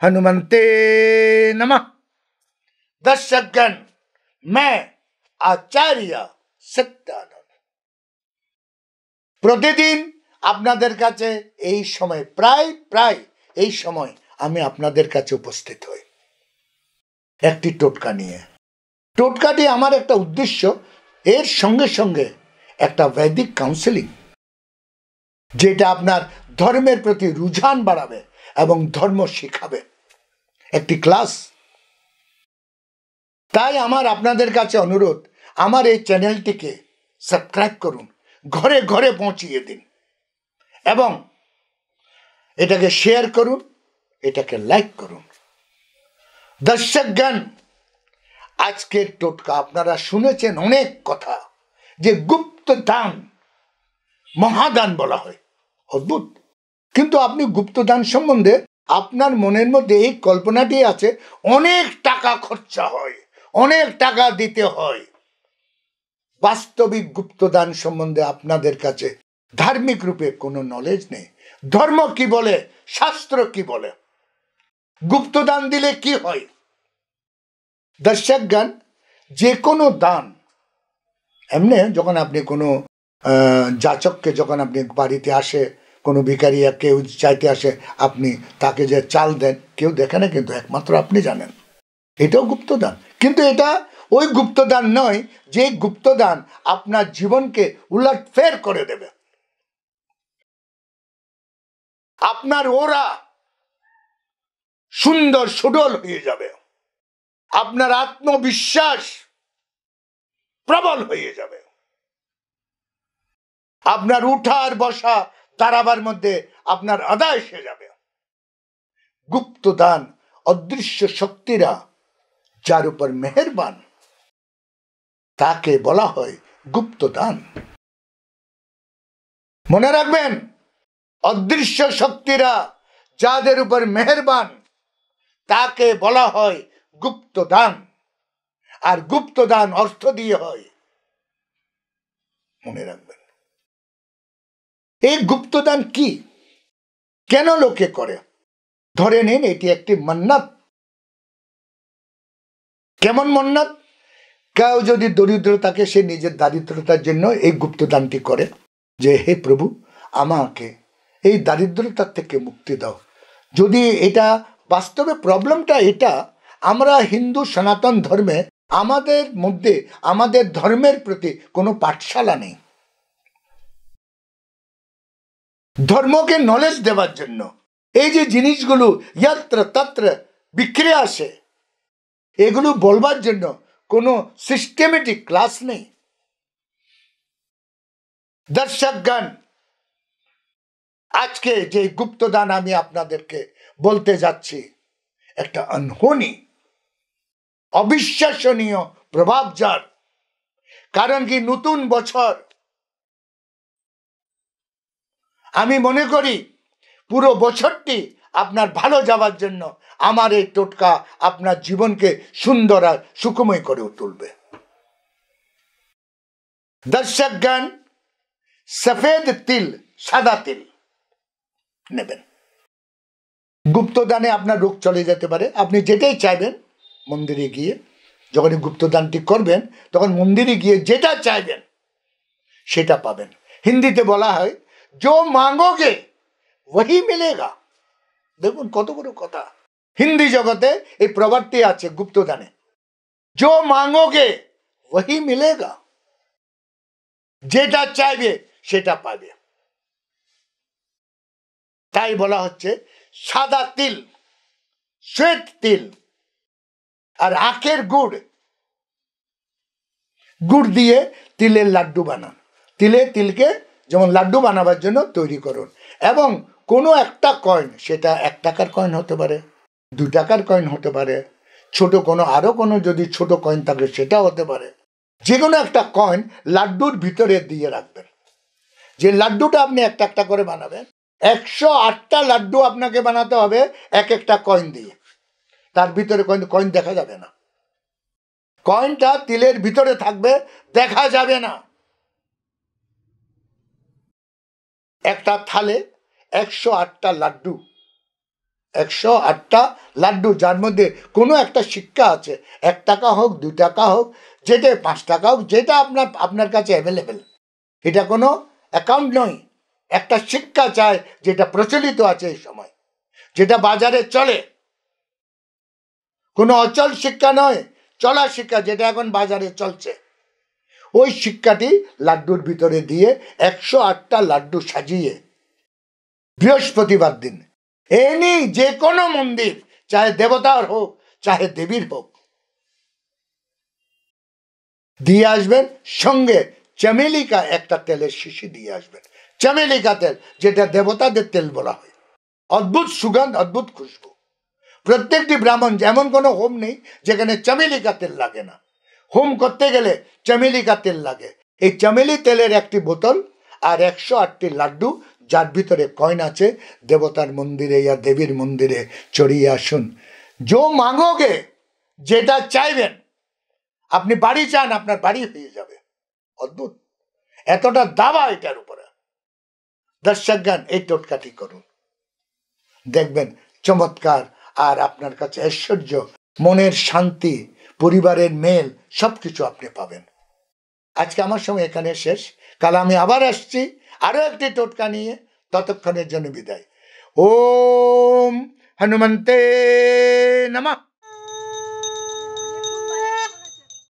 हनुमंते नमः। दर्शकगण, मैं आचार्य सत्यानंद प्रतिदिन আপনাদের কাছে এই সময় প্রায় এই সময় আমি আপনাদের কাছে উপস্থিত হই একটি টোটকা নিয়ে। টোটকাটি আমার একটা উদ্দেশ্য, এর সঙ্গে সঙ্গে একটা বৈদিক কাউন্সেলিং, যেটা আপনার ধর্মের প্রতি রুঝান বাড়াবে এবং ধর্ম শিখাবে, একটি ক্লাস। তাই আমার আপনাদের কাছে অনুরোধ, আমার এই চ্যানেলটিকে সাবস্ক্রাইব করুন, ঘরে ঘরে পৌঁছিয়ে দিন এবং এটাকে শেয়ার করুন, এটাকে লাইক করুন। দর্শকগণ, আজকের টোটকা আপনারা শুনেছেন অনেক কথা, যে গুপ্ত দান মহাদান বলা হয়, অদ্ভুত। কিন্তু আপনি গুপ্তদান সম্বন্ধে আপনার মনের মধ্যে এই কল্পনাটি আছে অনেক টাকা খরচা হয়, অনেক টাকা দিতে হয়। বাস্তবিক গুপ্তদান সম্বন্ধে আপনাদের কাছে ধার্মিক রূপে কোনো নলেজ নেই। ধর্ম কি বলে, শাস্ত্র কি বলে, গুপ্তদান দিলে কি হয়। দর্শকগণ, যে কোনো দান, এমনি যখন আপনি কোনো যাচককে যখন আপনি বাড়িতে আসে, কোনো ভিখারিয়া কেউ চাইতে আসে, আপনি তাকে যে চাল দেন, কেউ দেখে না, কিন্তু একমাত্র আপনি জানেন, এটাও গুপ্তদান। কিন্তু এটা ওই গুপ্তদান নয় যে গুপ্তদান আপনার জীবনকে উলটফের করে দেবে। আপনার ওরা সুন্দর সুডল হয়ে যাবে, আপনার আত্মবিশ্বাস প্রবল হয়ে যাবে, আপনার উঠার বসা দাঁড়াবার মধ্যে আপনার আদায় এসে যাবে। গুপ্তদান অদৃশ্য শক্তিরা যার উপর মেহেরবান, তাকে বলা হয় গুপ্তদান। মনে রাখবেন, অদৃশ্য শক্তিরা যাদের উপর মেহেরবান, তাকে বলা হয় গুপ্তদান। আর গুপ্তদান অর্থ দিয়ে হয়, মনে রাখবেন। এই গুপ্তদান কি, কেন লোকে করে? ধরে নিন এটি একটি মান্নাত। কেমন মান্নাত? কেউ যদি দরিদ্র থাকে, সে নিজের দারিদ্রতার জন্য এই গুপ্তদানটি করে, যে হে প্রভু, আমাকে এই দারিদ্রতার থেকে মুক্তি দাও। যদি এটা বাস্তবে প্রবলেমটা এটা, আমরা হিন্দু সনাতন ধর্মে আমাদের মধ্যে আমাদের ধর্মের প্রতি কোনো পাঠশালা নেই। ধর্মকে নলেজ দেওয়ার জন্য এই যে জিনিসগুলো যত্র তত্র বিক্রি আসে, এগুলো বলবার জন্য কোনো সিস্টেমেটিক ক্লাস নেই। দর্শকগণ, আজকে যে গুপ্তদান আমি আপনাদেরকে বলতে যাচ্ছি, একটা অনহোনি অবিশ্বাসনীয় প্রভাব যার। কারণ কি, নতুন বছর, আমি মনে করি পুরো বছরটি আপনার ভালো যাওয়ার জন্য আমার এই টোটকা আপনার জীবনকে সুন্দর আর সুখময় করে তুলবে। দর্শকগণ, সফেদ তিল, সাদা তিল নেবেন। গুপ্তদানে আপনার রোগ চলে যেতে পারে। আপনি যেটাই চাইবেন, মন্দিরে গিয়ে যখন গুপ্তদানটি করবেন, তখন মন্দিরে গিয়ে যেটা চাইবেন সেটা পাবেন। হিন্দিতে বলা হয়, जो मांगोगे वही मिलेगा। দেখুন কত বড় কথা। হিন্দি জগতে এই প্রবাদটি আছে গুপ্তদানে, जो मांगोगे वही मिलेगा, যেটা চাইবে সেটা পাবে। তাই বলা হচ্ছে সাদা তিল, শ্বেত তিল আর আখের গুড়, গুড় দিয়ে তিলের লাড্ডু বানান। তিলকে যেমন লাড্ডু বানাবার জন্য তৈরি করুন, এবং কোনো একটা কয়েন, সেটা 1 টাকার কয়েন হতে পারে, 2 টাকার কয়েন হতে পারে, ছোট কোনো আরো কোনো যদি ছোট কয়েন থাকে সেটা হতে পারে, যে কোনো একটা কয়েন লাড্ডুর ভিতরে দিয়ে রাখবেন। যে লাড্ডুটা আপনি একটা একটা করে বানাবেন, 108টা লাড্ডু আপনাকে বানাতে হবে এক একটা কয়েন দিয়ে। তার ভিতরে কয়েন দেখা যাবে না, কয়েনটা তিলের ভিতরে থাকবে, দেখা যাবে না। একটা থালে 108টা লাড্ডু 108টা লাড্ডু, যার মধ্যে কোনো একটা শিক্ষা আছে। 1 টাকা হোক, 2 টাকা হোক, যেটা 5 টাকা হোক, যেটা আপনার কাছে অ্যাভেলেবেল। এটা কোনো অ্যাকাউন্ট নয়, একটা শিক্ষা চায় যেটা প্রচলিত আছে এই সময়, যেটা বাজারে চলে। কোনো অচল শিক্ষা নয়, চলা শিক্ষা, যেটা এখন বাজারে চলছে। ওই শিক্ষাটি লাড্ডুর ভিতরে দিয়ে 108টা লাড্ডু সাজিয়ে বৃহস্পতিবার দিন এনি যে কোনো মন্দির, চাহে দেবতার হোক চাহে দেবীর হোক, দিয়ে আসবেন। সঙ্গে চামেলিকা একটা তেলের শিশি দিয়ে আসবেন। চামেলিকা তেল, যেটা দেবতাদের তেল বলা হয়। অদ্ভুত সুগন্ধ, অদ্ভুত খুশবু। প্রত্যেকটি ব্রাহ্মণ, যেমন কোনো হোম নেই যেখানে চামেলিকা তেল লাগে না। হোম করতে গেলে চামেলিকা তেল লাগে। এই চামেলি তেলের একটি বোতল আর 108টি লাড্ডু, যার ভিতরে কয়েন আছে, দেবতার মন্দিরে ইয়া দেবীর মন্দিরে চড়িয়ে আসুন। যো মাঙ্গোগে, যেটা চাইবেন, আপনি বাড়ি চান, আপনার বাড়ি হয়ে যাবে। অদ্ভুত, এতটা দাবা এটার উপরে। দর্শকগণ, এই টোটকাটি করুন, দেখবেন চমৎকার। আর আপনার কাছে ঐশ্বর্য, মনের শান্তি, পরিবারের মেল, সবকিছু আপনি পাবেন। আজকে আমার সময় এখানে শেষ। কাল আমি আবার আসছি আরো একটি টোটকা নিয়ে। ততক্ষণের জন্য বিদায়। ওম হনুমন্তে নমঃ।